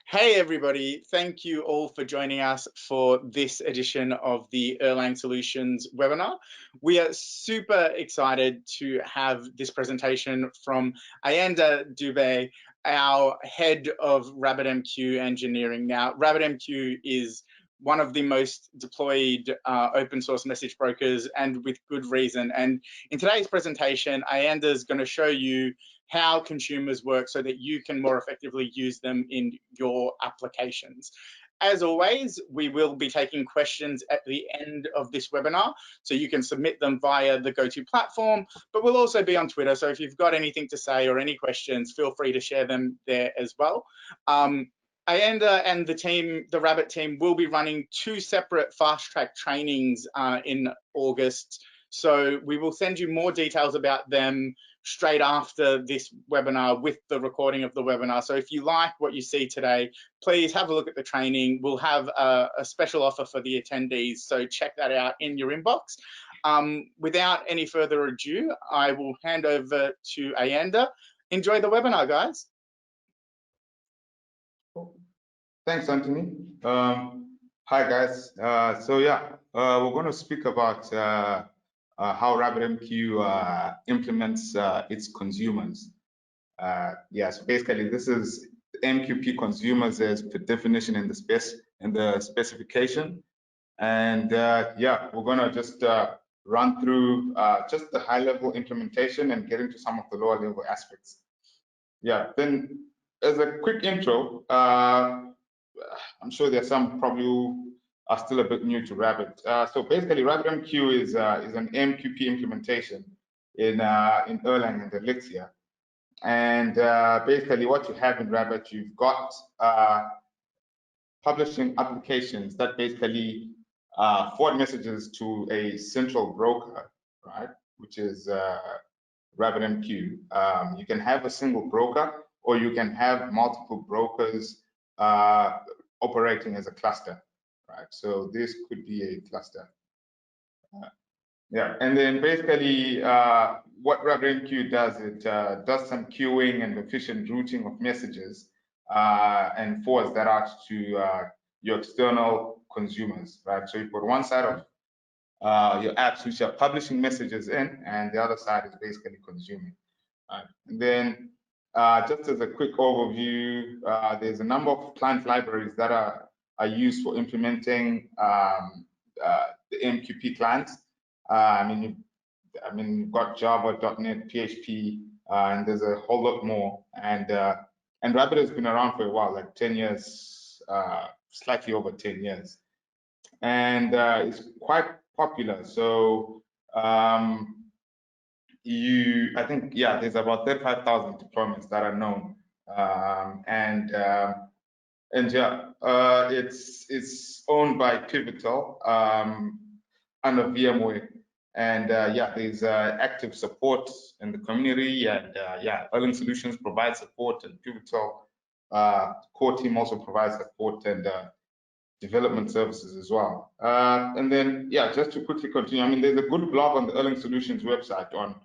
Hey everybody, thank you all for joining us for this edition of the Erlang Solutions webinar. We are super excited to have this presentation from Ayanda Dube, our head of RabbitMQ Engineering. Now, RabbitMQ is one of the most deployed open source message brokers, and with good reason. And in today's presentation, Ayanda is going to show you how consumers work so that you can more effectively use them in your applications. As always, we will be taking questions at the end of this webinar, so you can submit them via the GoTo platform, but we'll also be on Twitter, so if you've got anything to say or any questions, feel free to share them there as well. Ayanda and the team, the Rabbit team, will be running 2 separate fast-track trainings in August, so we will send you more details about them straight after this webinar with the recording of the webinar. So if you like what you see today, please have a look at the training. We'll have a special offer for the attendees, so check that out in your inbox. Without any further ado, I will hand over to Ayanda. Enjoy the webinar, guys. Thanks, Anthony. Hi, guys. We're going to speak about how RabbitMQ implements its consumers. So basically, this is AMQP consumers as per definition in the specification, and we're going to just run through just the high-level implementation and get into some of the lower-level aspects. Then as a quick intro, I'm sure there's some probably who are still a bit new to Rabbit. So basically, RabbitMQ is an AMQP implementation in Erlang and Elixir. And basically, what you have in Rabbit, you've got publishing applications that basically forward messages to a central broker, right? Which is RabbitMQ. You can have a single broker, or you can have multiple brokers operating as a cluster, right? So this could be a cluster. And then basically what RabbitMQ does, it does some queuing and efficient routing of messages and forwards that out to your external consumers, right? So you've got one side of your apps which are publishing messages in, and the other side is basically consuming. Right? And then just as a quick overview, there's a number of client libraries that are used for implementing the AMQP clients. You've got Java, .NET, PHP, and there's a whole lot more. And Rabbit has been around for a while, like 10 years, slightly over 10 years, and it's quite popular. So there's about 35,000 deployments that are known, it's owned by Pivotal under VMware, and there's active support in the community, and Erlang Solutions provides support, and Pivotal core team also provides support and development services as well. And then just to quickly continue, there's a good blog on the Erlang Solutions website on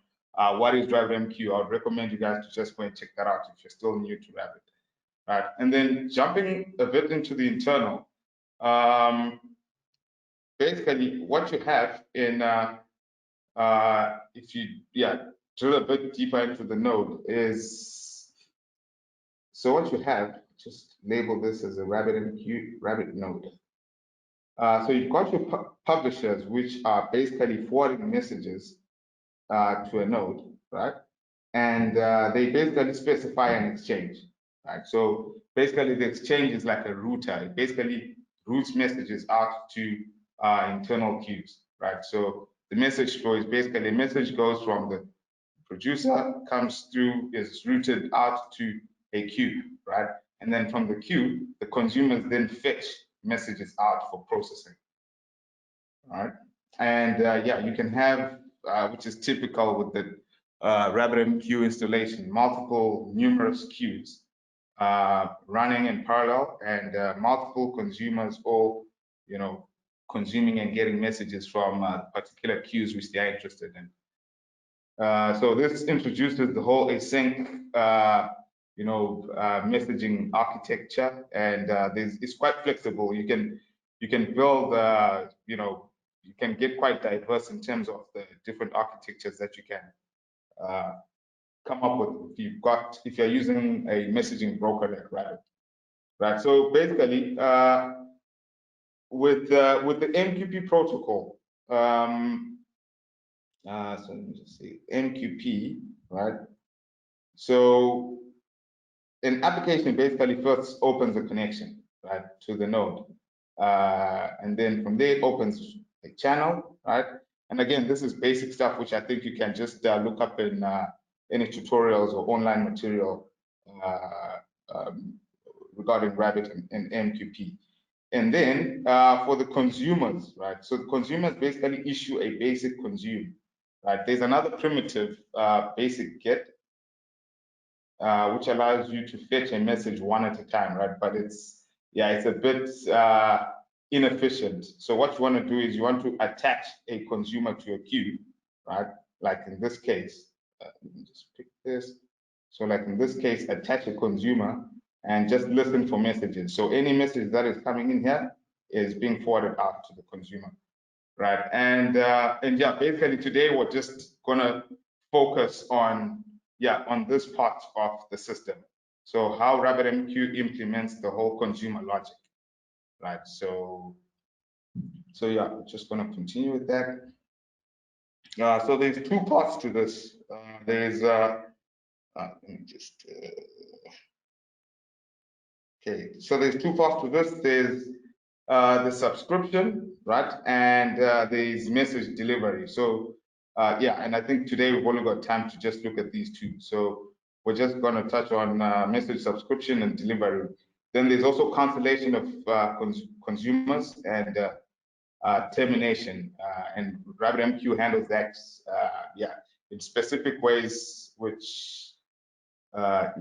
what is RabbitMQ. I would recommend you guys to just go and check that out if you're still new to Rabbit. Right, and then jumping a bit into the internal, basically what you have in, if you drill a bit deeper into the node is, so what you have, just label this as a RabbitMQ Rabbit node. So you've got your publishers, which are basically forwarding messages to a node, right? And they basically specify an exchange. Right, so basically the exchange is like a router. It basically routes messages out to internal queues, right? So the message flow is basically a message goes from the producer, comes through, is routed out to a queue, right? And then from the queue, the consumers then fetch messages out for processing, right? And you can have, which is typical with the RabbitMQ installation, numerous queues running in parallel, and multiple consumers all, consuming and getting messages from particular queues which they are interested in. So this introduces the whole async messaging architecture, and it's quite flexible. You can build, you can get quite diverse in terms of the different architectures that you can come up with if you're using a messaging broker like Rabbit, right? So basically, with the AMQP protocol, so let me just see, AMQP, right? So an application basically first opens a connection, right, to the node, and then from there it opens a channel, right? And again, this is basic stuff which I think you can just look up in any tutorials or online material regarding Rabbit and AMQP. And then for the consumers, right? So the consumers basically issue a basic consume, right? There's another primitive, basic get, which allows you to fetch a message one at a time, right? But it's a bit inefficient. So what you want to do is you want to attach a consumer to a queue, right? Like in this case, let me just pick this. So like in this case, attach a consumer and just listen for messages. So any message that is coming in here is being forwarded out to the consumer, right? And basically today we're just gonna focus on this part of the system. So how RabbitMQ implements the whole consumer logic, right? So we're just gonna continue with that. So there's two parts to this. There's let me just okay. So there's two parts to this. There's the subscription, right? And there's message delivery. So and I think today we've only got time to just look at these two. So we're just going to touch on message subscription and delivery. Then there's also cancellation of consumers and termination. And RabbitMQ handles that, in specific ways, which, I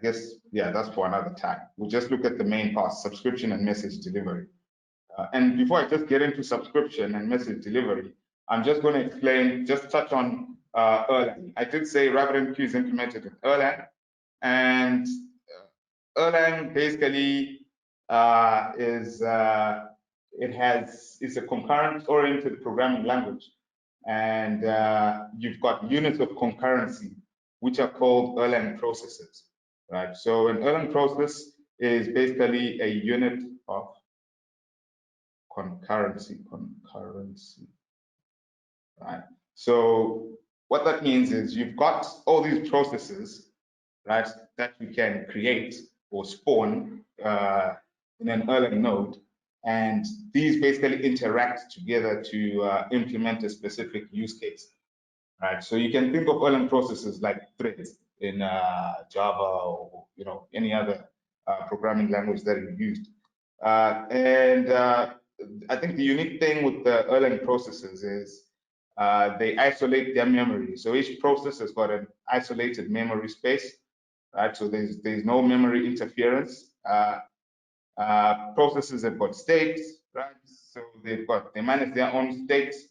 guess, that's for another time. We'll just look at the main parts, subscription and message delivery. And before I just get into subscription and message delivery, I'm just going to touch on Erlang. I did say RabbitMQ is implemented in Erlang, and Erlang basically is it's a concurrent-oriented programming language, and you've got units of concurrency, which are called Erlang processes, right? So an Erlang process is basically a unit of concurrency, right? So what that means is you've got all these processes, right, that you can create or spawn in an Erlang node, and these basically interact together to implement a specific use case, right? So you can think of Erlang processes like threads in Java or any other programming language that you used, I think the unique thing with the Erlang processes is they isolate their memory. So each process has got an isolated memory space, right? So there's no memory interference. Processes have got states, right? So they manage their own states,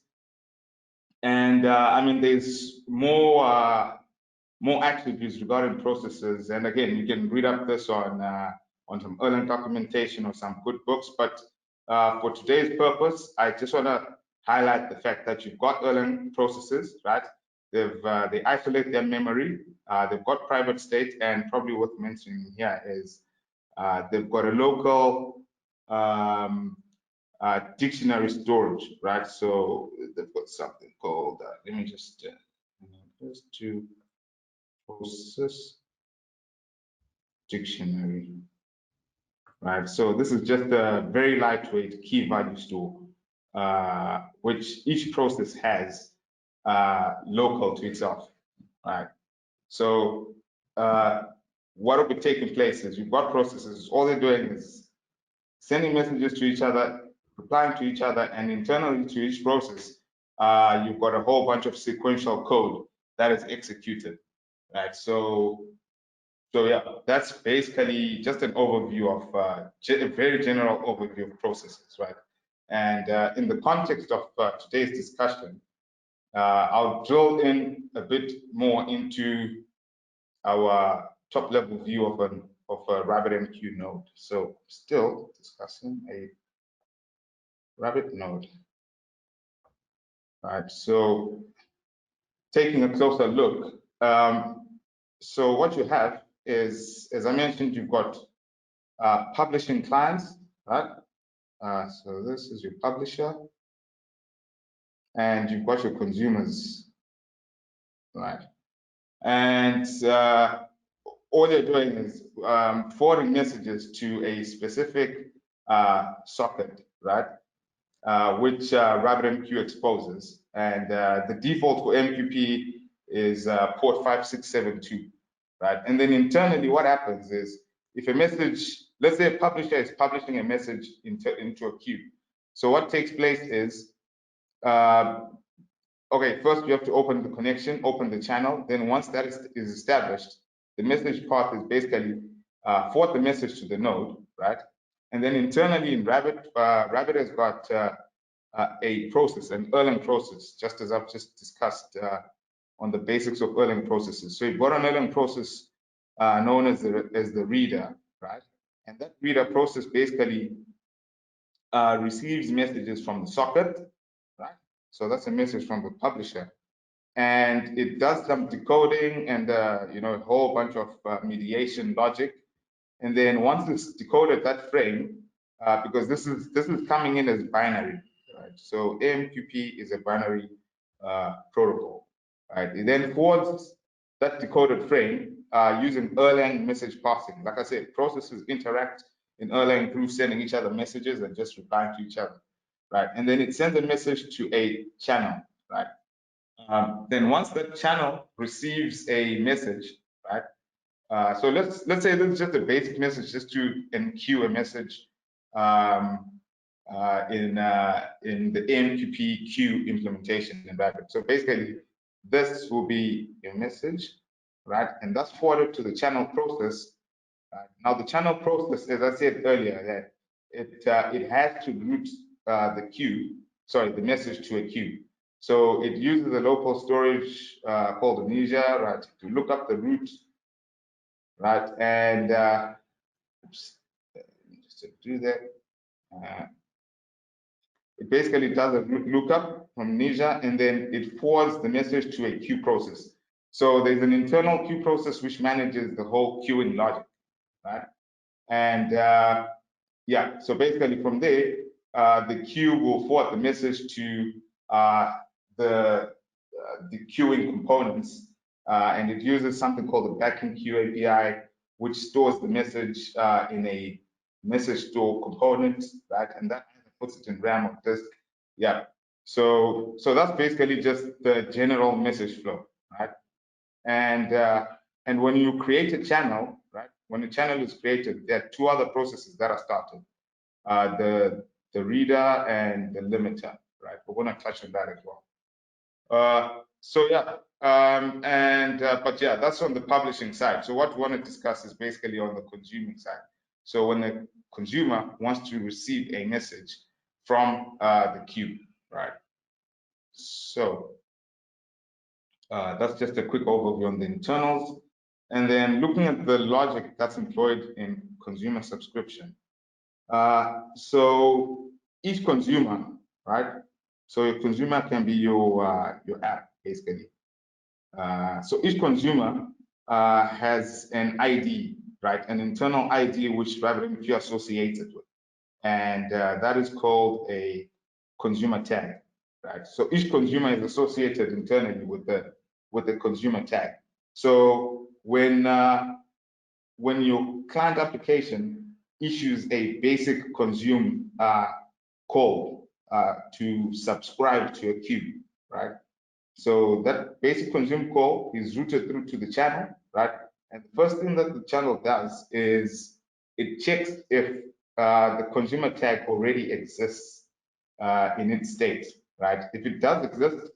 and I mean there's more attributes regarding processes. And again, you can read up this on some Erlang documentation or some good books. But for today's purpose, I just want to highlight the fact that you've got Erlang processes, right? They isolate their memory. They've got private state, and probably worth mentioning here is they've got a local dictionary storage, right? So they've got something called, let me just to process dictionary, right? So this is just a very lightweight key value store, which each process has local to itself, right? So what will be taking place is you've got processes, all they're doing is sending messages to each other, replying to each other, and internally to each process, you've got a whole bunch of sequential code that is executed, right? So yeah, that's basically just an overview of a very general overview of processes, right? And in the context of today's discussion, I'll drill in a bit more into our top level view of a RabbitMQ node. So still discussing a Rabbit node. All right, so taking a closer look, so what you have is, as I mentioned, you've got publishing clients, right? So this is your publisher, and you've got your consumers, right? And all you're doing is forwarding messages to a specific socket, right? Which RabbitMQ exposes, and the default for MQP is port 5672, right? And then internally, what happens is if a message, let's say a publisher is publishing a message into a queue. So what takes place is, okay, first you have to open the connection, open the channel. Then once that is established, the message path is basically forward the message to the node, right? And then internally in Rabbit, Rabbit has got a process, an Erlang process, just as I've just discussed on the basics of Erlang processes. So you've got an Erlang process known as the reader, right? And that reader process basically receives messages from the socket, right? So that's a message from the publisher, and it does some decoding and a whole bunch of mediation logic. And then once it's decoded that frame, because this is coming in as binary, right? So AMQP is a binary protocol, right? It then forwards that decoded frame using Erlang message passing. Like I said, processes interact in Erlang through sending each other messages and just replying to each other, right? And then it sends a message to a channel, right? Then once that channel receives a message, right? So let's say this is just a basic message, just to enqueue a message in the AMQP queue implementation in Rabbit. So basically, this will be a message, right? And that's forwarded to the channel process. Now the channel process, as I said earlier, that it has to route the message to a queue. So it uses a local storage called Amnesia, right, to look up the route, right? And just to do that, it basically does a lookup from Amnesia, and then it forwards the message to a queue process. So there's an internal queue process which manages the whole queuing logic, right? And yeah, so basically from there, the queue will forward the message to the queuing components, and it uses something called the backend queue API, which stores the message in a message store component, right? And that puts it in RAM or disk. Yeah. So that's basically just the general message flow, right? And when you create a channel, right? When a channel is created, there are two other processes that are started: the reader and the limiter, right? We're going to touch on that as well. So yeah, but yeah, that's on the publishing side. So what we want to discuss is basically on the consuming side. So when the consumer wants to receive a message from the queue, right? So that's just a quick overview on the internals. And then looking at the logic that's employed in consumer subscription. So each consumer, right? So a consumer can be your app, basically. So each consumer has an ID, right? An internal ID which RabbitMQ associated with, and that is called a consumer tag, right? So each consumer is associated internally with the consumer tag. So when your client application issues a basic consume call to subscribe to a queue, right? So that basic consume call is routed through to the channel, right? And the first thing that the channel does is it checks if the consumer tag already exists in its state, right? If it does exist,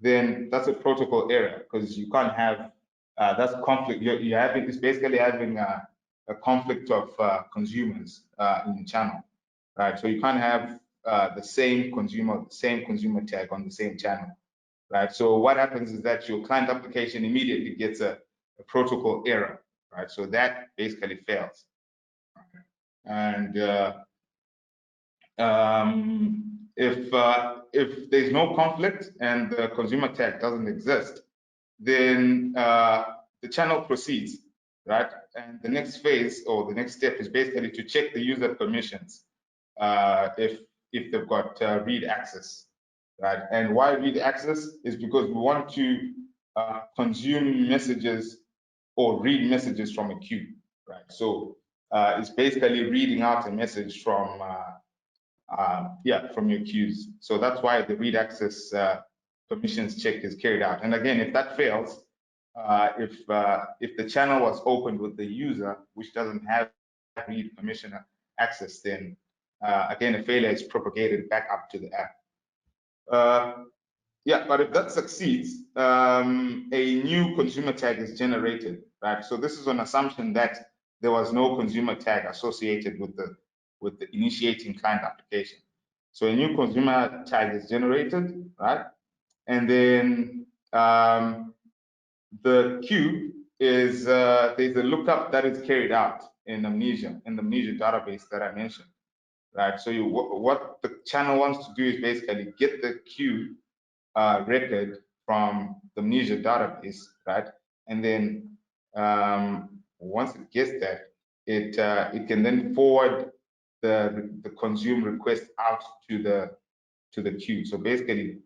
then that's a protocol error, because you can't have that's conflict. You're having, it's basically having a conflict of consumers in the channel, right? So you can't have the same consumer tag on the same channel, right? So what happens is that your client application immediately gets a protocol error, right? So that basically fails. And if there's no conflict and the consumer tag doesn't exist, then the channel proceeds, right? And the next phase or the next step is basically to check the user permissions if they've got read access, right? And why read access is because we want to consume messages or read messages from a queue, right? So it's basically reading out a message from from your queues. So that's why the read access permissions check is carried out. And again, if that fails, if the channel was opened with the user which doesn't have read permission access, then again a failure is propagated back up to the app. But if that succeeds, a new consumer tag is generated, right? So this is an assumption that there was no consumer tag associated with the initiating client application. So a new consumer tag is generated, right? And then the queue is there's a lookup that is carried out in Amnesia database that I mentioned, right? So what the channel wants to do is basically get the queue record from the Amnesia database, right? And then once it gets that, it can then forward the consume request out to the queue. So basically,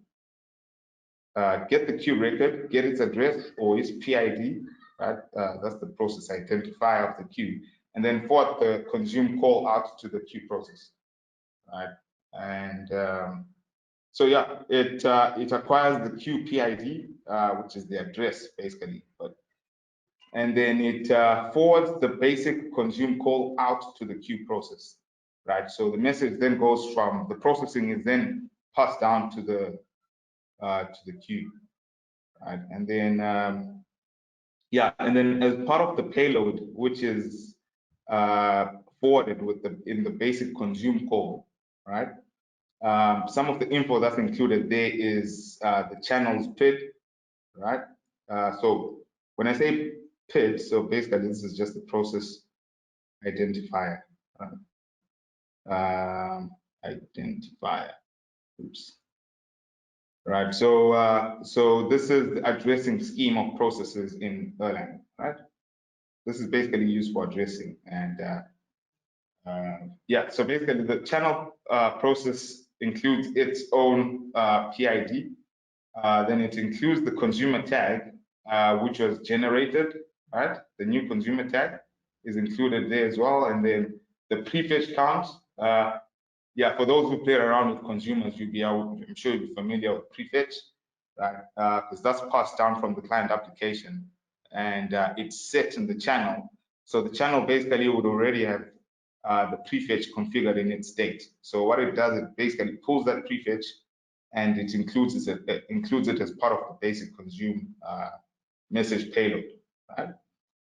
get the queue record, get its address or its PID, right? That's the process identifier of the queue, and then forward the consume call out to the queue process, right? And so yeah, it acquires the queue PID, which is the address basically, and then it forwards the basic consume call out to the queue process, right? So the message then goes from the processing is then passed down to the queue, right? And then and then as part of the payload, which is forwarded in the basic consume call, right? Some of the info that's included there is the channel's PID, right? So when I say PID, so basically this is just the process identifier. Identifier. Oops. Right. So this is the addressing scheme of processes in Erlang, right? This is basically used for addressing, and so basically the channel process includes its own PID. Then it includes the consumer tag, which was generated, right? The new consumer tag is included there as well. And then the prefetch count. For those who play around with consumers, I'm sure you'll be familiar with prefetch, right? Because that's passed down from the client application and it's set in the channel. So the channel basically would already have the prefetch configured in its state. So what it does, it basically pulls that prefetch and it includes it as part of the basic consume message payload, right?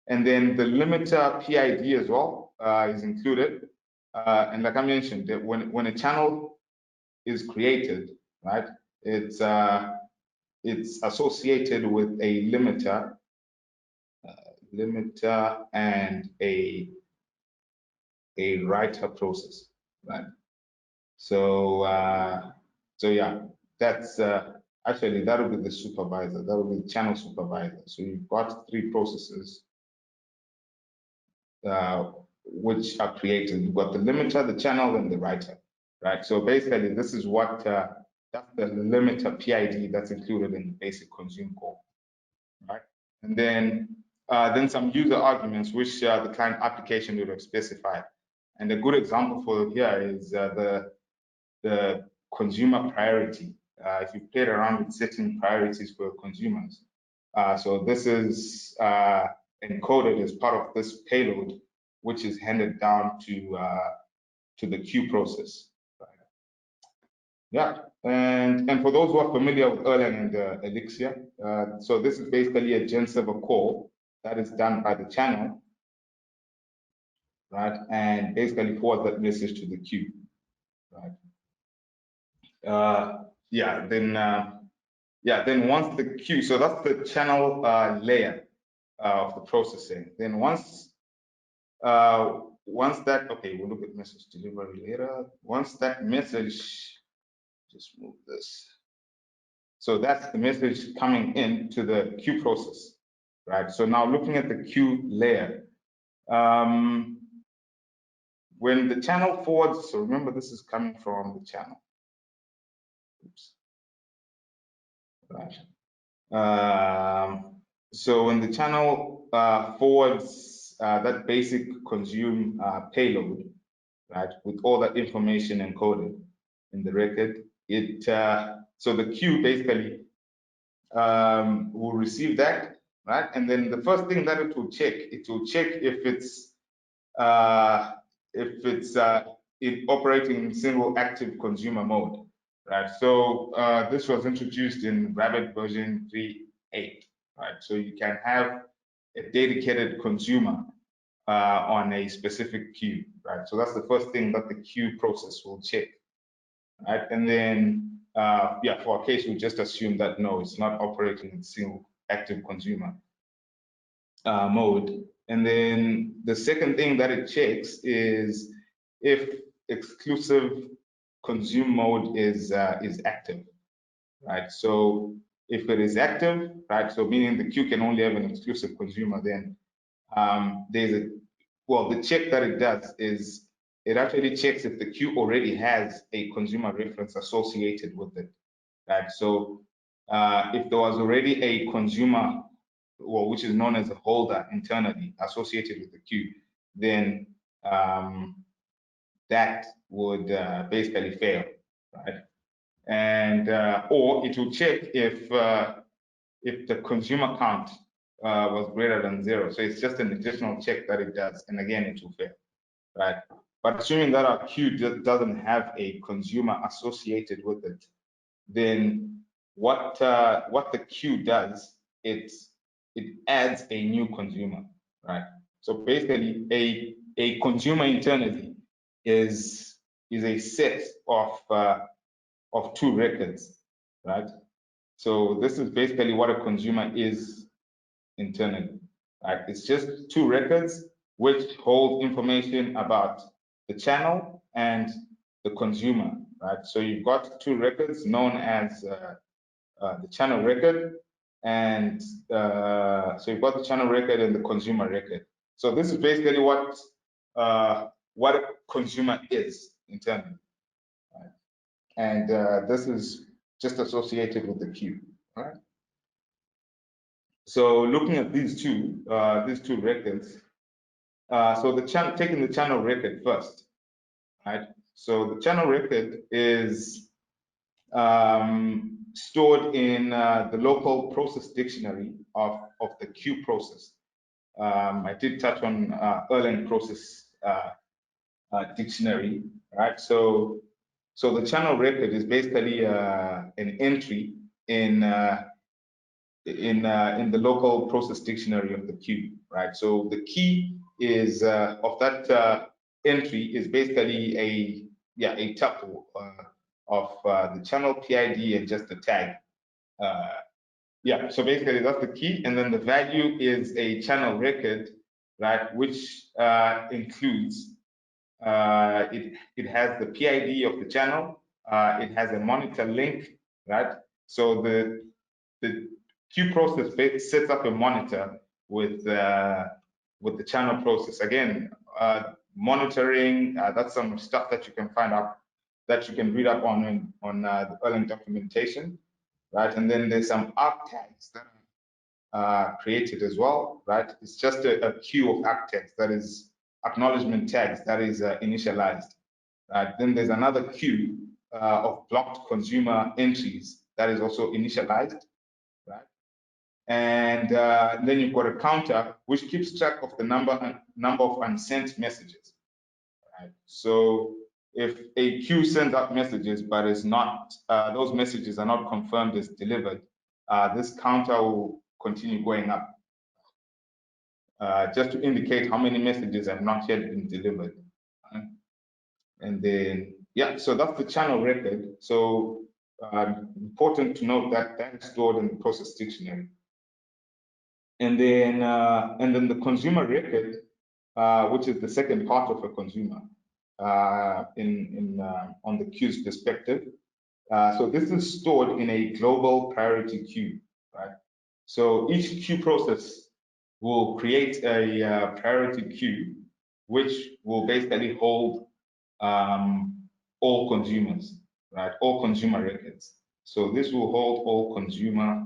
And then the limiter PID as well is included. And like I mentioned, that when a channel is created, right, it's associated with a limiter and a writer process, right? So yeah, that's actually that will be the supervisor, that will be the channel supervisor. So you've got three processes which are created. You've got the limiter, the channel, and the writer, right? So basically, this is what that's the limiter PID that's included in the basic consume call, right? And then some user arguments which the client application would have specified. And a good example for here is the consumer priority. If you played around with setting priorities for consumers, so this is encoded as part of this payload, which is handed down to the queue process. Yeah, and for those who are familiar with Erlang and Elixir, so this is basically a gen server call that is done by the channel, right? And basically forward that message to the queue, right? Then once the queue, so that's the channel layer. of the processing. Then once that, okay, we'll look at message delivery later. Once that message, just move this. So that's the message coming into the queue process, right? So now looking at the queue layer, when the channel forwards, so remember this is coming from the channel. Oops. Right. So when the channel forwards that basic consume payload, right, with all that information encoded in the record, it so the queue basically will receive that, right, and then the first thing that it will check if it's operating in single active consumer mode, right? So this was introduced in Rabbit version 3.8, right? So you can have a dedicated consumer on a specific queue, right? So that's the first thing that the queue process will check, right? And then, yeah, for our case, we just assume that no, it's not operating in single active consumer mode. And then the second thing that it checks is if exclusive consume mode is active, right? So if it is active, right, so meaning the queue can only have an exclusive consumer, then there's the check that it does is it actually checks if the queue already has a consumer reference associated with it, right? So if there was already a consumer, well, which is known as a holder internally associated with the queue, then that would basically fail, right? And or it will check if the consumer count was greater than 0. So it's just an additional check that it does, and again, it will fail, right? But assuming that our queue doesn't have a consumer associated with it, then what the queue does, it adds a new consumer, right? So basically, a consumer internally is a set of 2 records, right? So this is basically what a consumer is internally, right? It's just 2 records which hold information about the channel and the consumer, right? So you've got 2 records known as the channel record, and so you've got the channel record and the consumer record. So this is basically what a consumer is internally, right? And this is just associated with the queue, right? So looking at these two records, so taking the channel record first, right? So the channel record is stored in the local process dictionary of the queue process. I did touch on Erlang process dictionary, right? So the channel record is basically an entry in the local process dictionary of the queue, right? So the key is of that entry is basically a tuple of the channel PID and just the tag. Yeah, so basically that's the key, and then the value is a channel record, right? Which includes it has the PID of the channel, it has a monitor link, right? So the queue process sets up a monitor with the channel process. Again, monitoring, that's some stuff that you can find out, that you can read up on the Erlang documentation, right? And then there's some arc tags that are created as well, right? It's just a queue of arc tags, that is acknowledgement tags, that is initialized, right? Then there's another queue of blocked consumer entries that is also initialized, right? And then you've got a counter which keeps track of the number of unsent messages, right? So if a queue sends out messages but is not those messages are not confirmed as delivered, this counter will continue going up, just to indicate how many messages have not yet been delivered. And then, yeah, so that's the channel record. So important to note that that is stored in the process dictionary. and then the consumer record, which is the second part of a consumer on the queue's perspective. So this is stored in a global priority queue, right? So each queue process will create a priority queue, which will basically hold all consumers, right? All consumer records. So this will hold all consumer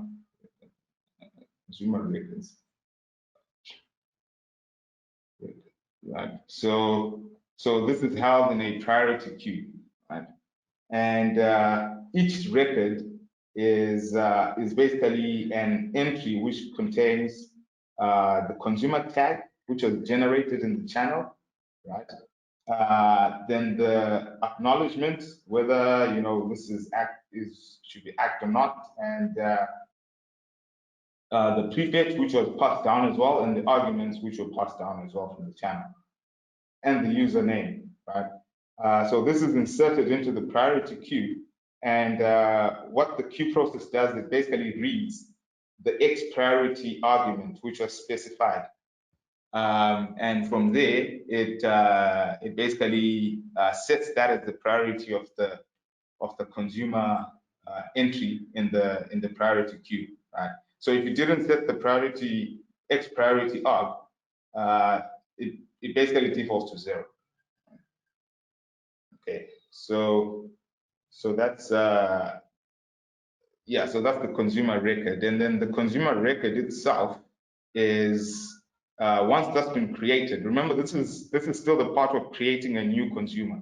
records, right? So this is held in a priority queue, right? And each record is basically an entry which contains the consumer tag, which was generated in the channel, right? Then the acknowledgement, whether this should be act or not, and the prefix, which was passed down as well, and the arguments, which were passed down as well from the channel, and the username, right? So this is inserted into the priority queue, and what the queue process does, it basically reads the X priority argument, which was specified, and from there it basically sets that as the priority of the consumer entry in the priority queue, right? So if you didn't set the priority X priority arg, it basically defaults to 0. Okay, so that's yeah, so that's the consumer record, and then the consumer record itself is once that's been created. Remember, this is still the part of creating a new consumer.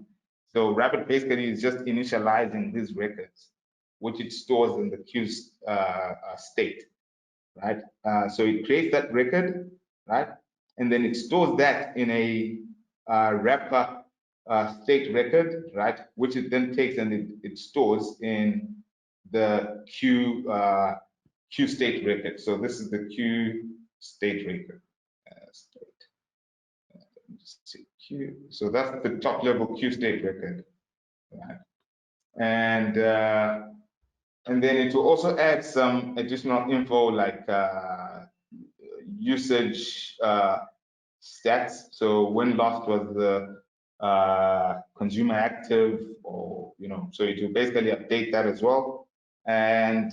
So Rabbit basically is just initializing these records, which it stores in the queue state, right? So it creates that record, right, and then it stores that in a wrapper state record, right, which it then takes and it stores in the queue state record. So this is the queue state record. Just see queue. So that's the top level queue state record, right? And then it will also add some additional info like usage stats. So when last was the consumer active, or so it will basically update that as well. And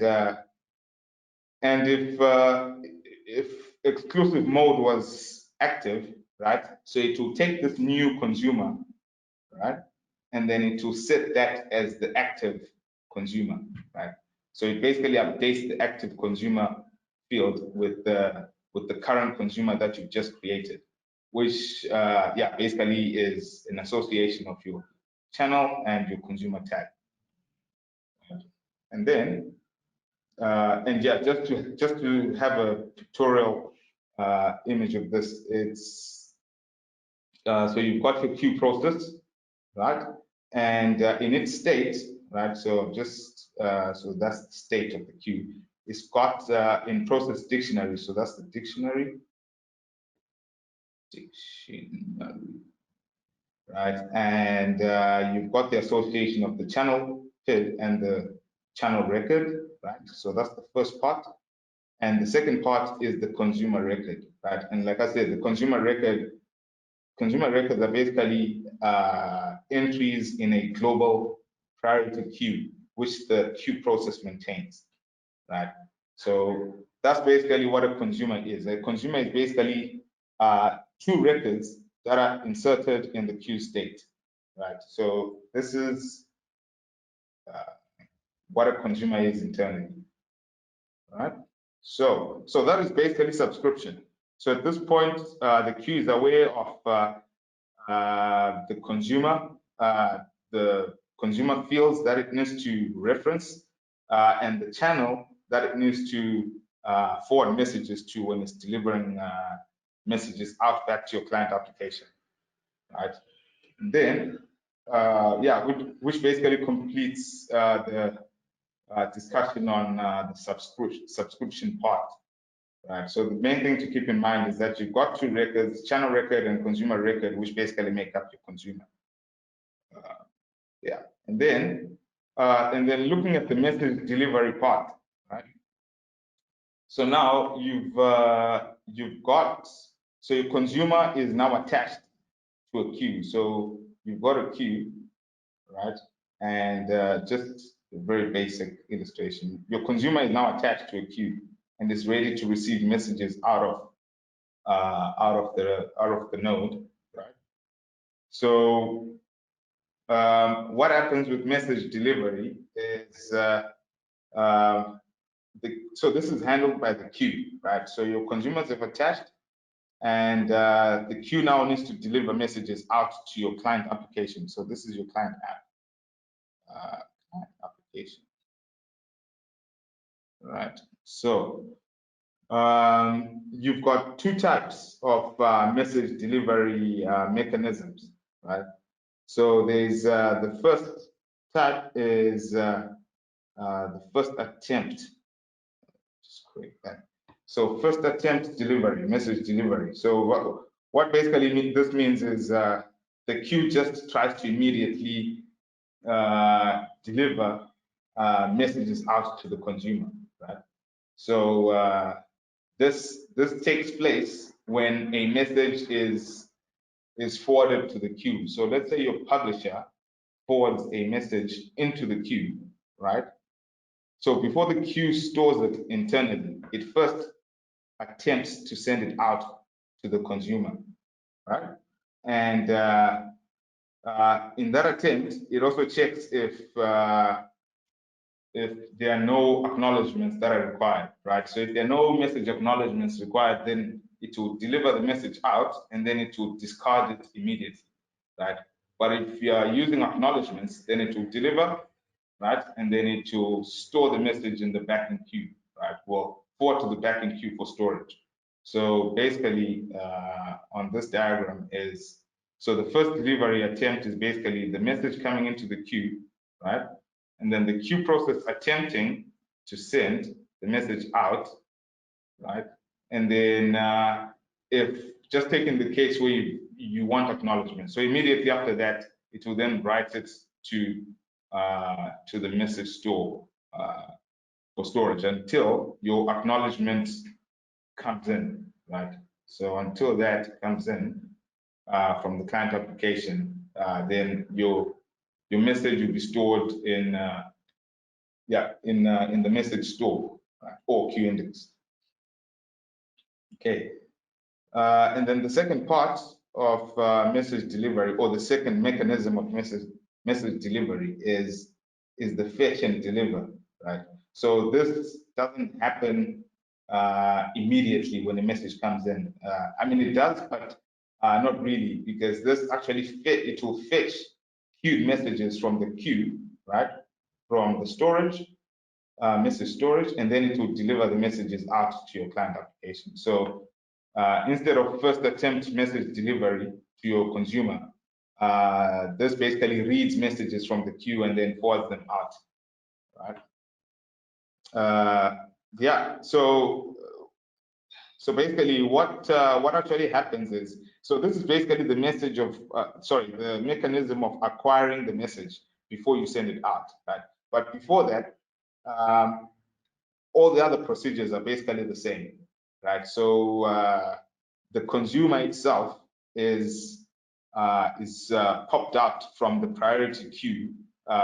if exclusive mode was active, right? So it will take this new consumer, right? And then it will set that as the active consumer, right? So it basically updates the active consumer field with the current consumer that you've just created, which yeah, basically is an association of your channel and your consumer tag. And then and yeah, just to have a pictorial image of this, it's so you've got your queue process, right? And in its state, right? So just so that's the state of the queue. It's got in process dictionary, so that's the dictionary, right? And you've got the association of the channel head and the channel record, right? So that's the first part. And the second part is the consumer record, right? And like I said, the consumer records are basically entries in a global priority queue, which the queue process maintains, right? So that's basically what a consumer is. A consumer is basically two records that are inserted in the queue state, right? So this is what a consumer is internally, right? So that is basically subscription. So at this point, the queue is aware of the consumer fields that it needs to reference, and the channel that it needs to forward messages to when it's delivering messages out back to your client application, right? And then, yeah, which basically completes the discussion on the subscription part, right? So the main thing to keep in mind is that you've got two records, channel record and consumer record, which basically make up your consumer. Yeah, and then looking at the message delivery part, right? So now you've got, so your consumer is now attached to a queue. So you've got a queue, right? And just a very basic illustration. Your consumer is now attached to a queue and is ready to receive messages out of the node, right? So what happens with message delivery is so this is handled by the queue, right? So your consumers have attached, and the queue now needs to deliver messages out to your client application. So this is your client app, client application, right? So you've got two types of message delivery mechanisms, right? So there's the first type is the first attempt. Just create that. So first attempt delivery, message delivery. So what basically this means is the queue just tries to immediately deliver messages out to the consumer, right? So this takes place when a message is forwarded to the queue. So let's say your publisher forwards a message into the queue, right? So before the queue stores it internally, it first attempts to send it out to the consumer, right? And in that attempt, it also checks if there are no acknowledgements that are required, right? So if there are no message acknowledgements required, then it will deliver the message out and then it will discard it immediately, right? But if you are using acknowledgements, then it will deliver, right? And then it will store the message in the backend queue, right? Well, forward to the backend queue for storage. So basically, on this diagram is, so the first delivery attempt is basically the message coming into the queue, right? And then the queue process attempting to send the message out, right? And then if just taking the case where you want acknowledgement, so immediately after that, it will then write it to the message store for storage until your acknowledgement comes in, right? So until that comes in from the client application, then your message will be stored in in the message store, right, or queue index. Okay, and then the second part of message delivery, or the second mechanism of message delivery is the fetch and deliver, right? So this doesn't happen immediately when a message comes in. I mean, it does, but not really, because this actually it will fetch queued messages from the queue, right, from the storage, message storage, and then it will deliver the messages out to your client application. So instead of first attempt message delivery to your consumer, this basically reads messages from the queue and then forwards them out, right? Yeah, so basically what actually happens is, so this is basically the message of, the mechanism of acquiring the message before you send it out, right? But before that, all the other procedures are basically the same, right? So the consumer itself is popped out from the priority queue,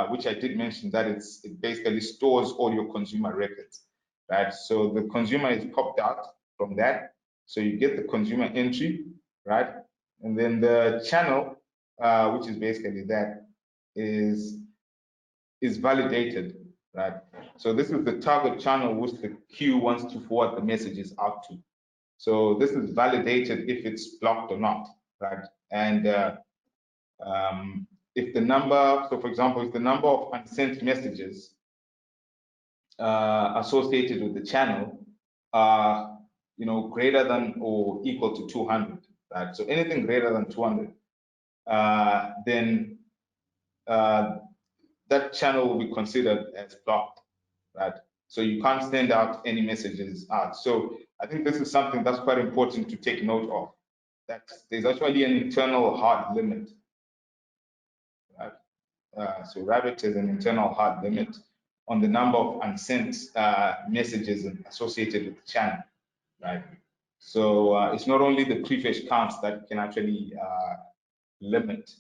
which I did mention that it basically stores all your consumer records, right? So the consumer is popped out from that. So you get the consumer entry, right? And then the channel, which is basically that, is validated, right? So this is the target channel which the queue wants to forward the messages out to. So this is validated if it's blocked or not, right? And if the number, so for example, if the number of unsent messages associated with the channel are, greater than or equal to 200, right? So anything greater than 200, then that channel will be considered as blocked, right? So you can't send out any messages out. So I think this is something that's quite important to take note of, that there's actually an internal hard limit, right? So Rabbit is an internal hard limit on the number of unsent messages associated with the channel, right? So it's not only the prefetch counts that can actually limit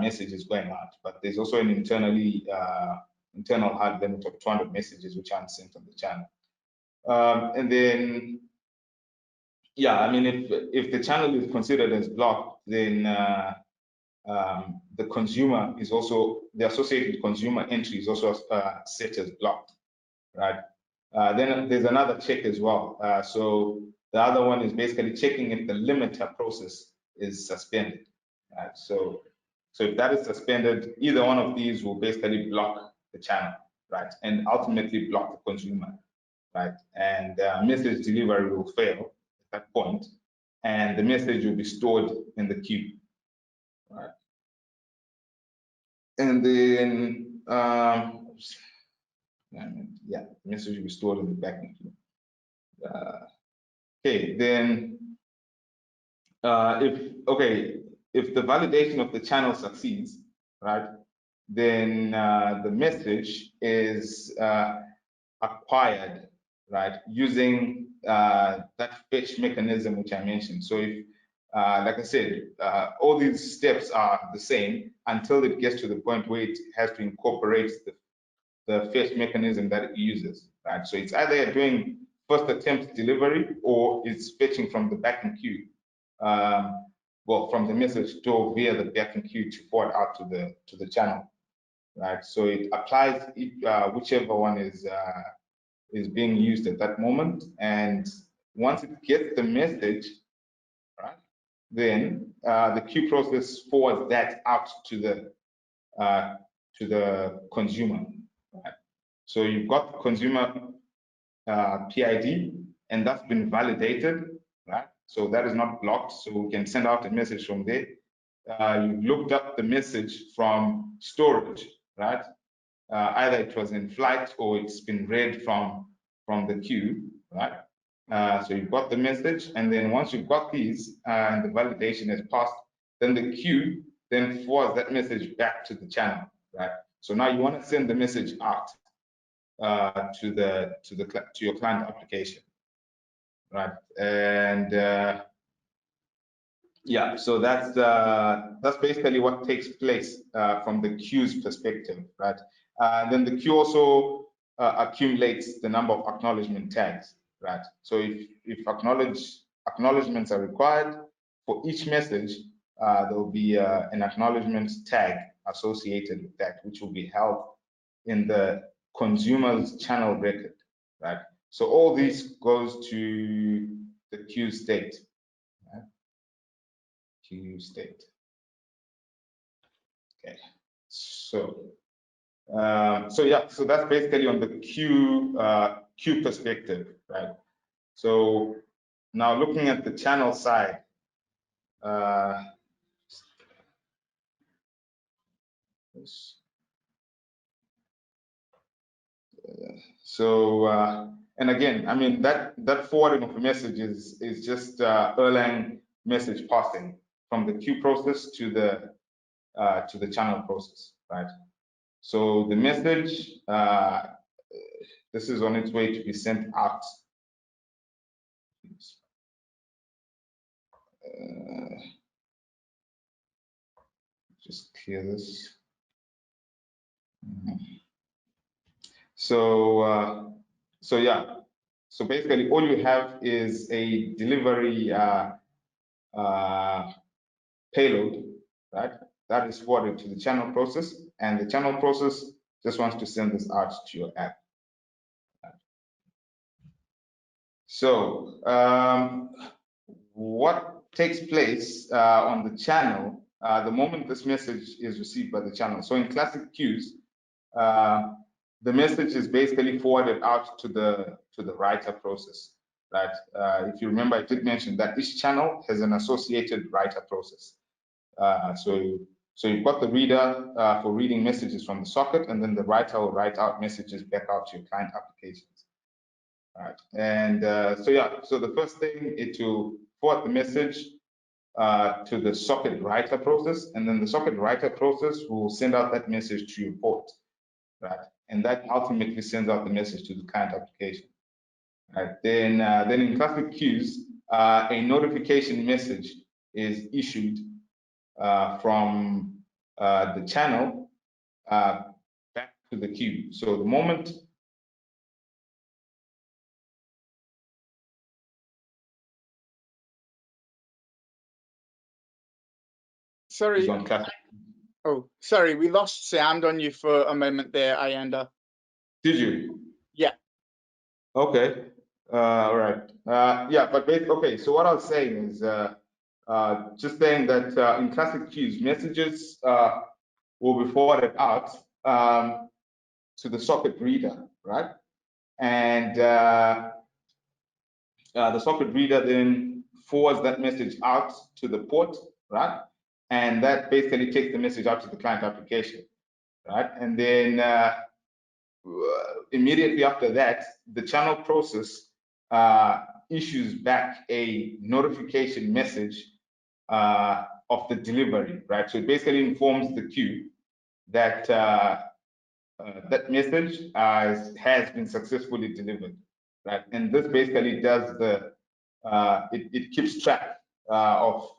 messages going out, but there's also an internal hard limit of 200 messages which aren't sent on the channel. And then, yeah, I mean, if the channel is considered as blocked, then the consumer is also, the associated consumer entry is also set as blocked, right? Then there's another check as well. So the other one is basically checking if the limiter process is suspended, right? So if that is suspended, either one of these will basically block the channel, right? And ultimately block the consumer, right? And message delivery will fail at that point, and the message will be stored in the queue, right? And then, yeah, the message will be stored in the backend queue. Okay, then if the validation of the channel succeeds, right, then the message is acquired, right, using that fetch mechanism which I mentioned. So if, like I said, all these steps are the same until it gets to the point where it has to incorporate the fetch mechanism that it uses, right? So it's either doing first attempt delivery or it's fetching from the backend queue, well, from the message store via the backend queue to forward out to the channel, right? So it applies whichever one is being used at that moment, and once it gets the message, right, then the queue process forwards that out to the consumer, right? So you've got the consumer PID, and that's been validated, right? So that is not blocked, so we can send out a message from there. You looked up the message from storage, right? Either it was in flight or it's been read from the queue, right? So you've got the message, and then once you've got these and the validation has passed, then the queue then forwards that message back to the channel, right? So now you want to send the message out to your client application, right? And yeah, so that's basically what takes place from the queue's perspective, right? Then the queue also accumulates the number of acknowledgement tags, right? So if acknowledgements are required for each message, there will be an acknowledgement tag associated with that, which will be held in the consumer's channel record, right? So all this goes to the queue state. Queue state. Okay, so yeah, so that's basically on the queue perspective, right? So now looking at the channel side, and again, I mean that forwarding of a message is just Erlang message passing from the queue process to the channel process, right? So the message, this is on its way to be sent out. Just clear this. So yeah, so basically all you have is a delivery payload, right? That is forwarded to the channel process, and the channel process just wants to send this out to your app. So what takes place on the channel the moment this message is received by the channel? So in classic queues, the message is basically forwarded out to the writer process, right? If you remember, I did mention that each channel has an associated writer process. So you've got the reader for reading messages from the socket, and then the writer will write out messages back out to your client applications. Right. And so yeah, so the first thing is to forward the message to the socket writer process, and then the socket writer process will send out that message to your port, right? And that ultimately sends out the message to the client application, right? Then in classic queues, a notification message is issued from the channel back to the queue. So the moment Sorry. Oh, sorry, we lost sound on you for a moment there, Ayanda. Did you? Yeah. Okay. All right. Yeah, but okay. So what I was saying is just saying that in classic queues, messages will be forwarded out to the socket reader, right? And the socket reader then forwards that message out to the port, right? And that basically takes the message out to the client application, right? And then immediately after that, the channel process issues back a notification message of the delivery, right? So it basically informs the queue that that message has been successfully delivered, right? And this basically does the it keeps track of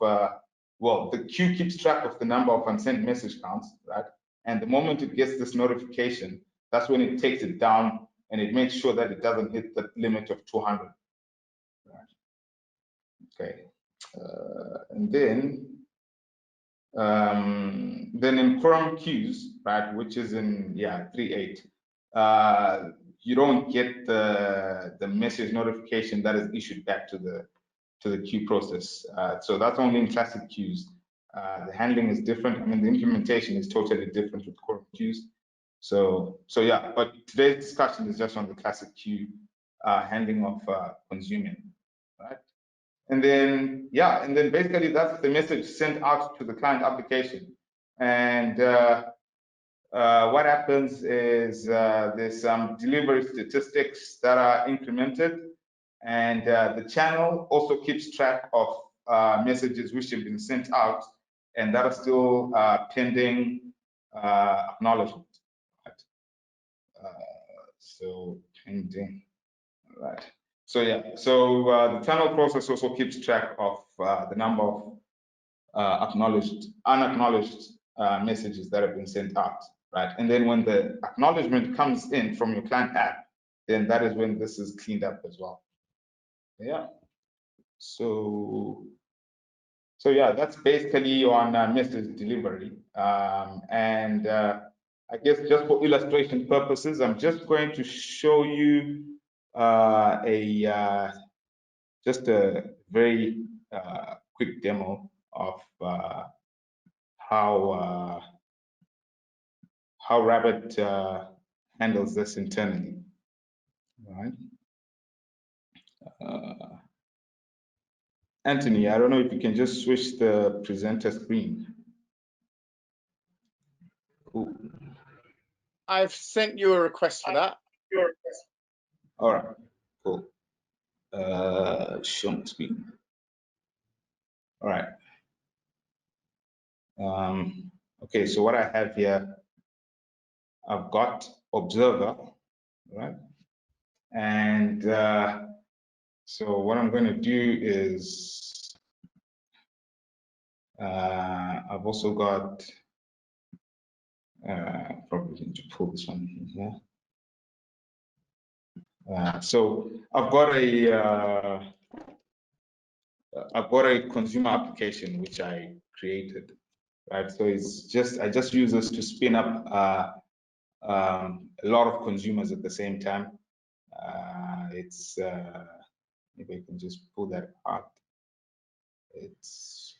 well, the queue keeps track of the number of unsent message counts, right? And the moment it gets this notification, that's when it takes it down and it makes sure that it doesn't hit the limit of 200. Right? Okay, and then in Chrome queues, right, which is in 3.8, you don't get the message notification that is issued back to the queue process. So that's only in classic queues. The handling is different. I mean, the implementation is totally different with Chrome queues. So yeah, but today's discussion is just on the classic queue handling of consuming, right? And then basically that's the message sent out to the client application. And what happens is there's some delivery statistics that are incremented, and the channel also keeps track of messages which have been sent out and that are still pending acknowledgement. Right? So pending, right? So yeah, so the channel process also keeps track of the number of unacknowledged messages that have been sent out, right? And then when the acknowledgement comes in from your client app, then that is when this is cleaned up as well. Yeah. So yeah, that's basically on message delivery. And I guess just for illustration purposes, I'm just going to show you just a very quick demo of how Rabbit handles this internally. All right. Anthony, I don't know if you can just switch the presenter screen. Cool. I've sent you a request for that. All right, cool. Show my screen. All right. Okay, so what I have here, I've got observer, right? And so what I'm going to do is I've also got probably need to pull this one in here. So I've got a consumer application which I created, right? So it's just I just use this to spin up a lot of consumers at the same time. It's maybe I can just pull that out. It's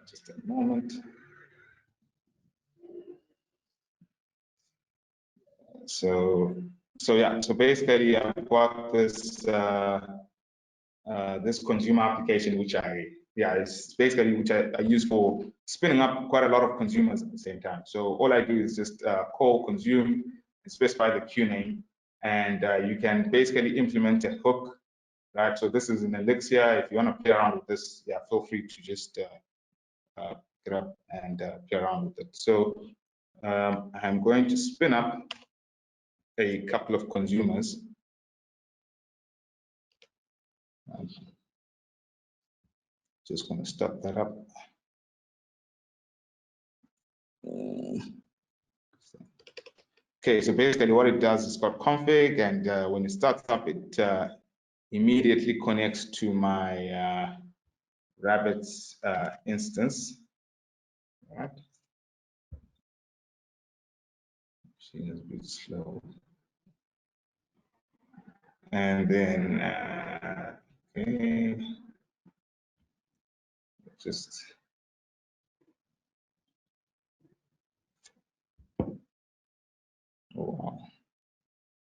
just a moment. So yeah, so basically I've got this this consumer application which it's basically which I use for spinning up quite a lot of consumers at the same time. So all I do is just call consume, specify the queue name, and you can basically implement a hook, right? So this is an Elixir. If you want to play around with this, feel free to just pick it up and play around with it. So I'm going to spin up a couple of consumers. Just going to start that up. Okay, so basically what it does is got config, and when it starts up, it immediately connects to my Rabbit's instance. All right. Machine is a bit slow. And then, okay, just oh wow,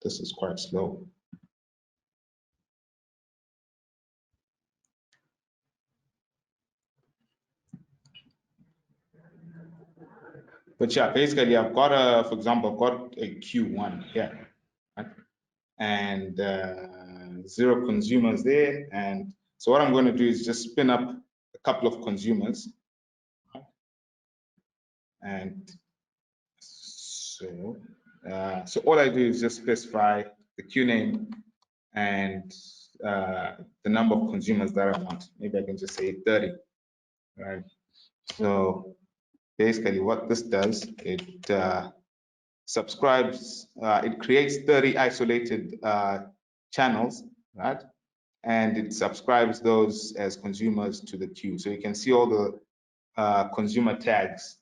this is quite slow. But yeah, basically I've got a, for example, I've got a Q1 here, right? And 0 consumers there. And so what I'm going to do is just spin up a couple of consumers. Right? And so, so all I do is just specify the queue name and the number of consumers that I want. Maybe I can just say 30, right? So basically what this does, it subscribes, it creates 30 isolated channels, right? And it subscribes those as consumers to the queue. So you can see all the consumer tags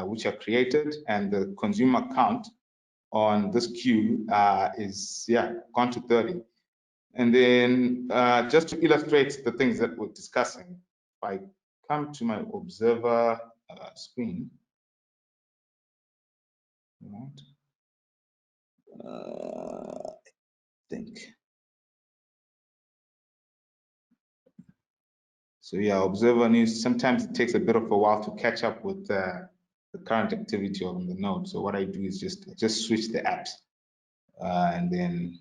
which are created, and the consumer count on this queue is, yeah, gone to 30. And then just to illustrate the things that we're discussing, if I come to my observer screen, right? I think. So yeah, observer news, sometimes it takes a bit of a while to catch up with the current activity on the node. So what I do is just switch the apps and then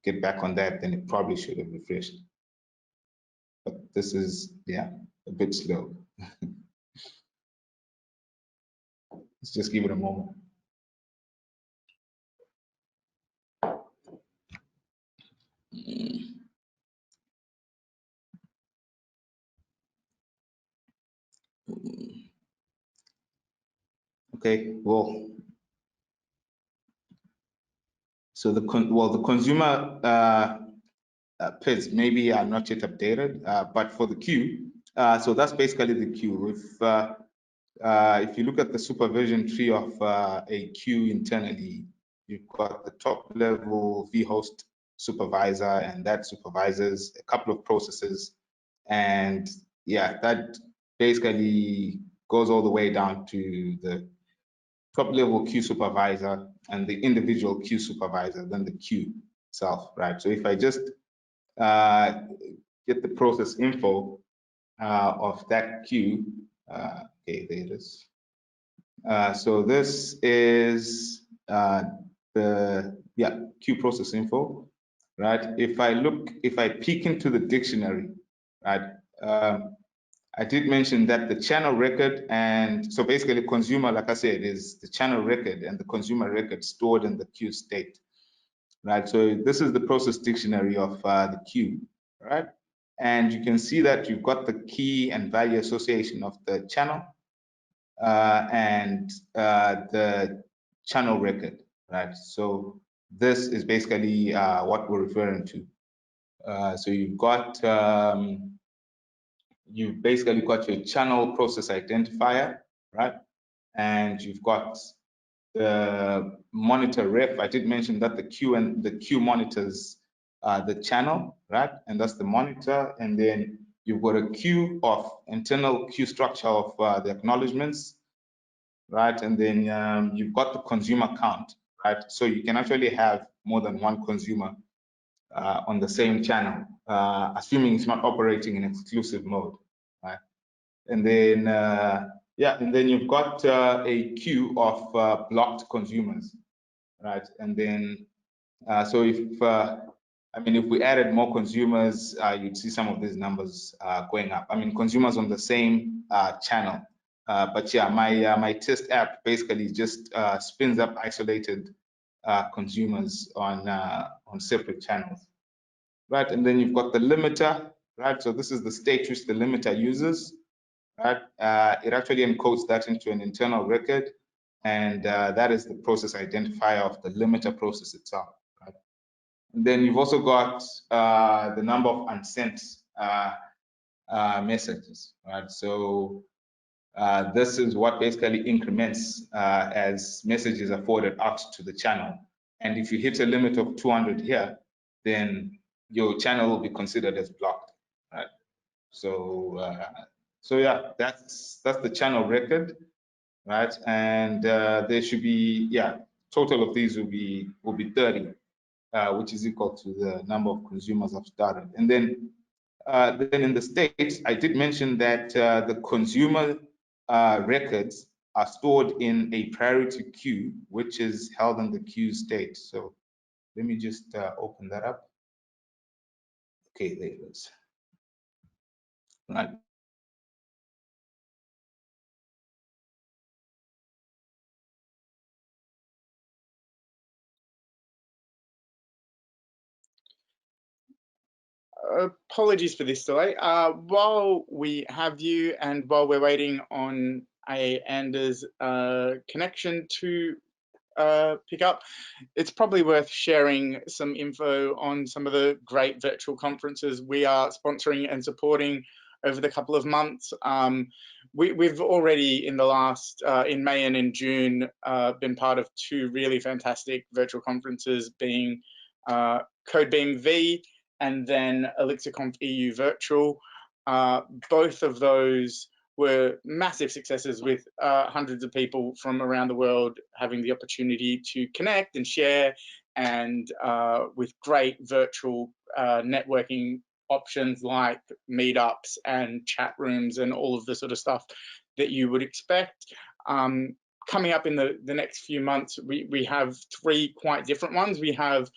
get back on that, then it probably should have refreshed. But this is, yeah, a bit slow. Let's just give it a moment. Okay, well, so the consumer PIDs maybe are not yet updated, but for the queue, so that's basically the queue. If you look at the supervision tree of a queue internally, you've got the top level vhost supervisor, and that supervises a couple of processes. And yeah, that basically goes all the way down to the top level queue supervisor and the individual queue supervisor, then the queue itself, right? So if I just get the process info of that queue, okay, there it is. So this is the queue process info, right? If I peek into the dictionary, right? I did mention that the channel record, and so basically consumer, like I said, is the channel record and the consumer record stored in the queue state, right? So this is the process dictionary of the queue, right? And you can see that you've got the key and value association of the channel and the channel record, right? So this is basically what we're referring to. So you've basically got your channel process identifier, right? And you've got the monitor ref. I did mention that the queue monitors the channel, right? And that's the monitor. And then you've got a queue of internal queue structure of the acknowledgements, right? And then you've got the consumer count, right? So you can actually have more than one consumer on the same channel, assuming it's not operating in exclusive mode, right? And then, and then you've got a queue of blocked consumers, right? And then, so if we added more consumers, you'd see some of these numbers going up. I mean, consumers on the same channel, But yeah, my test app basically just spins up isolated consumers on separate channels, right? And then you've got the limiter, right? So this is the state which the limiter uses, right? It actually encodes that into an internal record, and that is the process identifier of the limiter process itself, right? And then you've also got the number of unsent messages, right? So this is what basically increments as messages are forwarded out to the channel. And if you hit a limit of 200 here, then your channel will be considered as blocked, right? So, so yeah, that's the channel record, right? And there should be, yeah, total of these will be 30, which is equal to the number of consumers I've started. And then in the States, I did mention that the consumer records are stored in a priority queue, which is held in the queue state. So let me just open that up. Okay, there it is. Right. Apologies for this delay. While we have you and while we're waiting on Ayanda's connection to pick up, it's probably worth sharing some info on some of the great virtual conferences we are sponsoring and supporting over the couple of months. We've already in the last, in May and in June, been part of two really fantastic virtual conferences, being CodeBeam V and then ElixirConf EU Virtual. Both of those were massive successes with hundreds of people from around the world having the opportunity to connect and share, and with great virtual networking options like meetups and chat rooms and all of the sort of stuff that you would expect. Coming up in the next few months, we have three quite different ones. We have,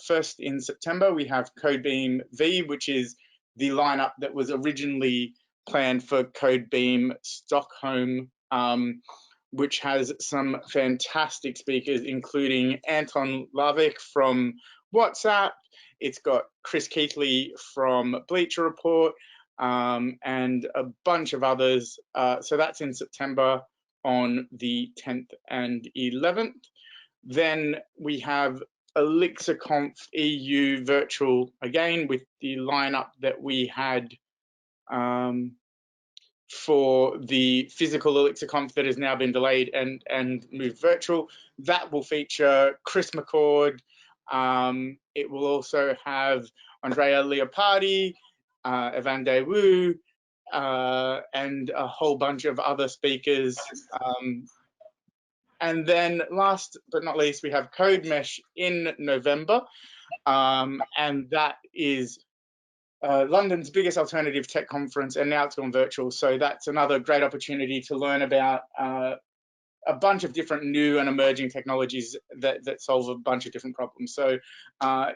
first in September, we have CodeBeam V, which is the lineup that was originally planned for CodeBeam Stockholm, which has some fantastic speakers, including Anton Lavik from WhatsApp. It's got Chris Keithley from Bleacher Report, and a bunch of others. So that's in September on the 10th and 11th. Then we have ElixirConf EU Virtual again with the lineup that we had for the physical ElixirConf that has now been delayed and moved virtual. That will feature Chris McCord. It will also have Andrea Leopardi, Ayanda Dube, and a whole bunch of other speakers. And then last but not least, we have CodeMesh in November, and that is London's biggest alternative tech conference, and now it's gone virtual. So that's another great opportunity to learn about a bunch of different new and emerging technologies that solve a bunch of different problems. So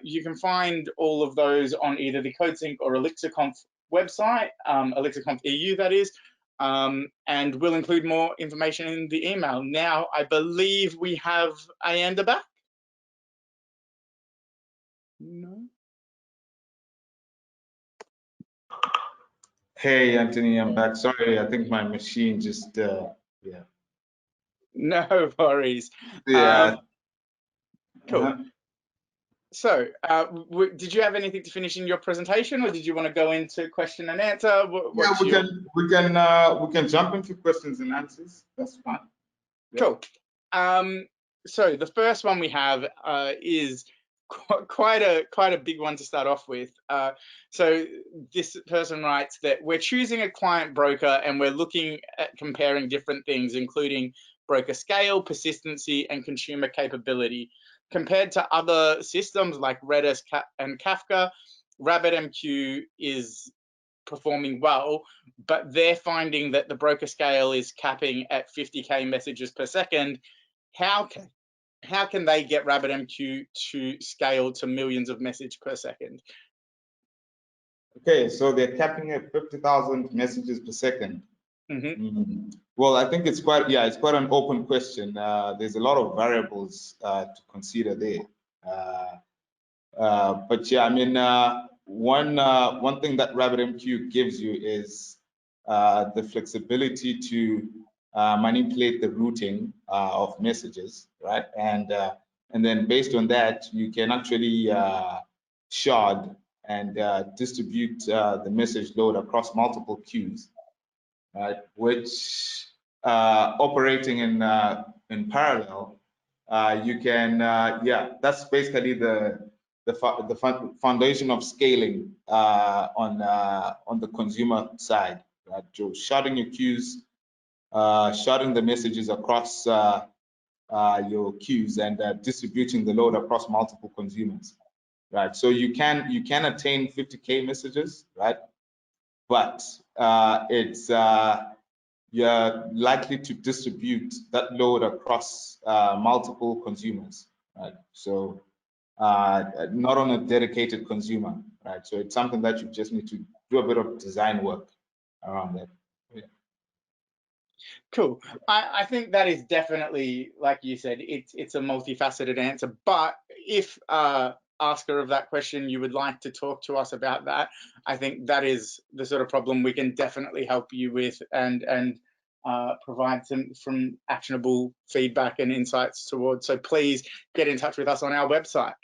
you can find all of those on either the CodeSync or ElixirConf website, ElixirConf EU that is, and we'll include more information in the email. Now, I believe we have Ayanda back. No. Hey, Anthony, I'm back. Sorry, I think my machine just, yeah. No worries. Yeah. Cool. So, did you have anything to finish in your presentation, or did you want to go into question and answer? Yeah, we can jump into questions and answers. That's fine. Cool. So the first one we have is quite a big one to start off with. So this person writes that we're choosing a client broker and we're looking at comparing different things, including broker scale, persistency, and consumer capability. Compared to other systems like Redis and Kafka, RabbitMQ is performing well, but they're finding that the broker scale is capping at 50K messages per second. How can they get RabbitMQ to scale to millions of messages per second? Okay, so they're capping at 50,000 messages per second. Well, I think it's quite an open question. There's a lot of variables to consider there. But yeah, I mean, one thing that RabbitMQ gives you is the flexibility to manipulate the routing of messages, right? And then based on that, you can actually shard and distribute the message load across multiple queues, right? Which operating in parallel, you can that's basically the foundation of scaling on the consumer side, right? So sharding your queues, sharding the messages across your queues, and distributing the load across multiple consumers, right? So you can attain 50K messages, right? But it's you're likely to distribute that load across multiple consumers, right? So not on a dedicated consumer, right? So it's something that you just need to do a bit of design work around that. Yeah. Cool. I think that is definitely, like you said, it's a multifaceted answer. But if asker of that question, you would like to talk to us about that, I think that is the sort of problem we can definitely help you with, and provide some actionable feedback and insights towards. So please get in touch with us on our website.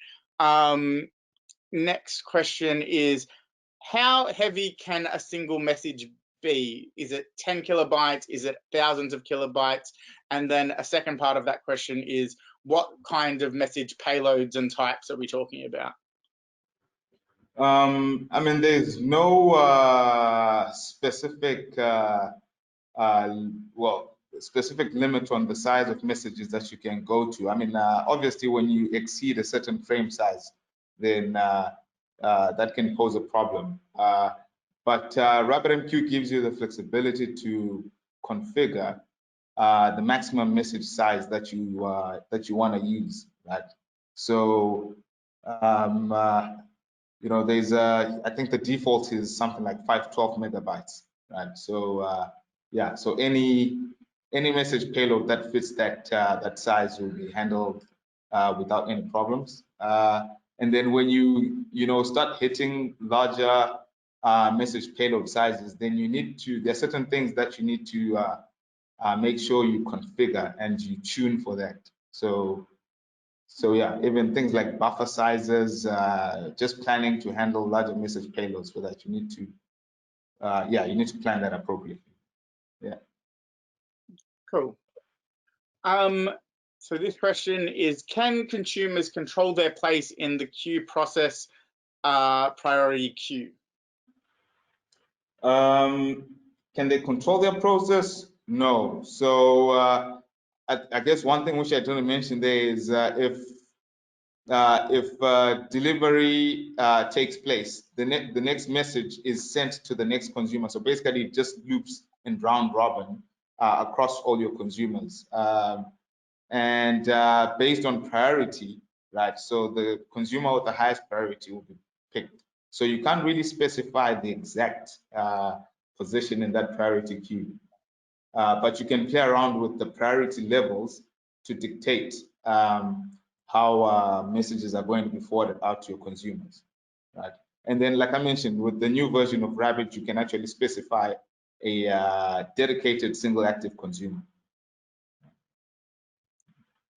Next question is, how heavy can a single message be? Is it 10 kilobytes? Is it thousands of kilobytes? And then a second part of that question is, what kind of message payloads and types are we talking about? I mean, there's no specific specific limit on the size of messages that you can go to. I mean, obviously, when you exceed a certain frame size, then that can pose a problem. But RabbitMQ gives you the flexibility to configure the maximum message size that you want to use, right? So, you know, there's I think the default is something like 512 megabytes, right? So yeah, so any message payload that fits that that size will be handled without any problems. And then when you start hitting larger message payload sizes, then you need to, there are certain things that you need to make sure you configure and you tune for that. So yeah, even things like buffer sizes, just planning to handle larger message payloads for that, you need to you need to plan that appropriately. Yeah. Cool. So this question is, can consumers control their place in the queue process priority queue? Can they control their process? No. So I guess one thing which I didn't mention there is if delivery takes place, the next message is sent to the next consumer. So basically, it just loops in round robin across all your consumers. And based on priority, right? So the consumer with the highest priority will be picked. So you can't really specify the exact position in that priority queue, but you can play around with the priority levels to dictate how messages are going to be forwarded out to your consumers, right? And then, like I mentioned, with the new version of Rabbit, you can actually specify a dedicated single active consumer.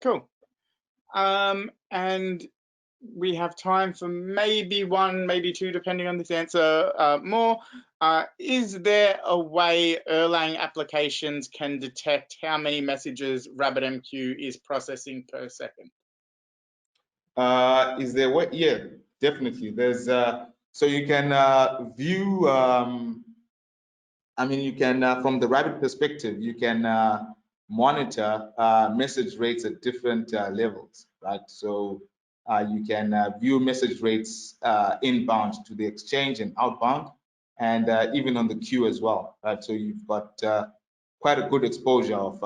Cool. And we have time for maybe one, maybe two, depending on this answer more. Is there a way Erlang applications can detect how many messages RabbitMQ is processing per second? Is there what? Yeah, definitely. There's so you can view. I mean, you can from the Rabbit perspective, you can monitor message rates at different levels, right? So you can view message rates inbound to the exchange and outbound, and even on the queue as well, right? So you've got quite a good exposure of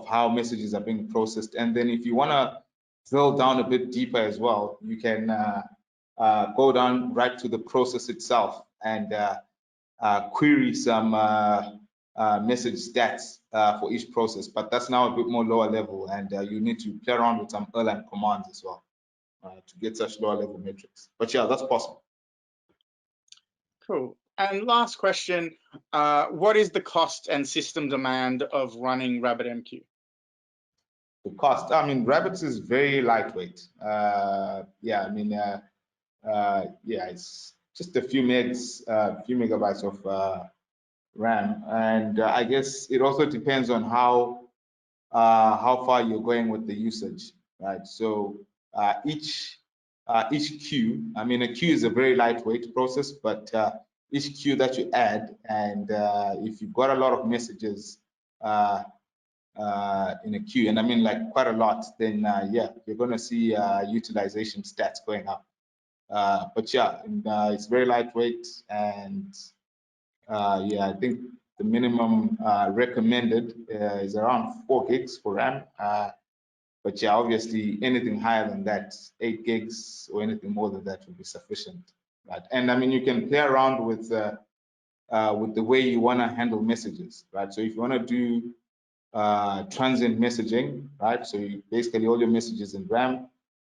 how messages are being processed. And then if you want to drill down a bit deeper as well, you can go down right to the process itself and query some message stats for each process, but that's now a bit more lower level, and you need to play around with some Erlang commands as well to get such lower level metrics. But yeah, that's possible. Cool. And last question, what is the cost and system demand of running RabbitMQ? The cost, I mean, Rabbits is very lightweight. Yeah, I mean, yeah, it's just a few megabytes of RAM, and I guess it also depends on how far you're going with the usage, right? So each queue, I mean, a queue is a very lightweight process, but each queue that you add, and if you've got a lot of messages in a queue, and I mean like quite a lot, then yeah, you're going to see utilization stats going up. But yeah, it's very lightweight, and yeah, I think the minimum recommended is around 4 gigs for RAM. But yeah, obviously anything higher than that, 8 gigs or anything more than that would be sufficient. Right? And I mean, you can play around with the way you want to handle messages, right? So if you want to do transient messaging, right? So basically all your messages in RAM,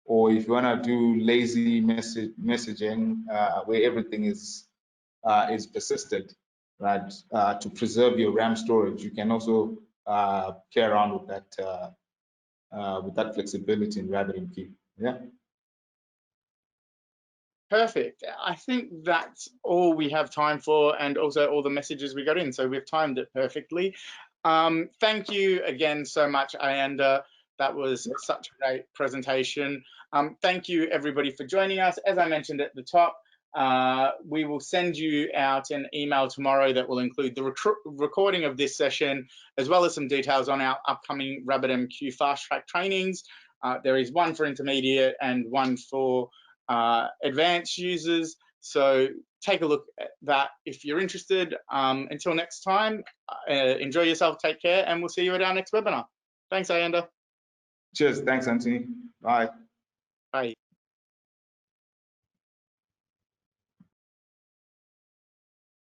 or if you want to do lazy messaging where everything is persistent, right? To preserve your RAM storage, you can also play around with that flexibility in RabbitMQ. Yeah. Perfect. I think that's all we have time for, and also all the messages we got in. So we've timed it perfectly. Thank you again so much, Ayanda. That was such a great presentation. Thank you, everybody, for joining us. As I mentioned at the top, we will send you out an email tomorrow that will include the recording of this session, as well as some details on our upcoming RabbitMQ fast track trainings. There is one for intermediate and one for advanced users. So take a look at that if you're interested. Until next time, enjoy yourself, take care, and we'll see you at our next webinar. Thanks, Ayanda. Cheers. Thanks, Anthony. Bye. Bye.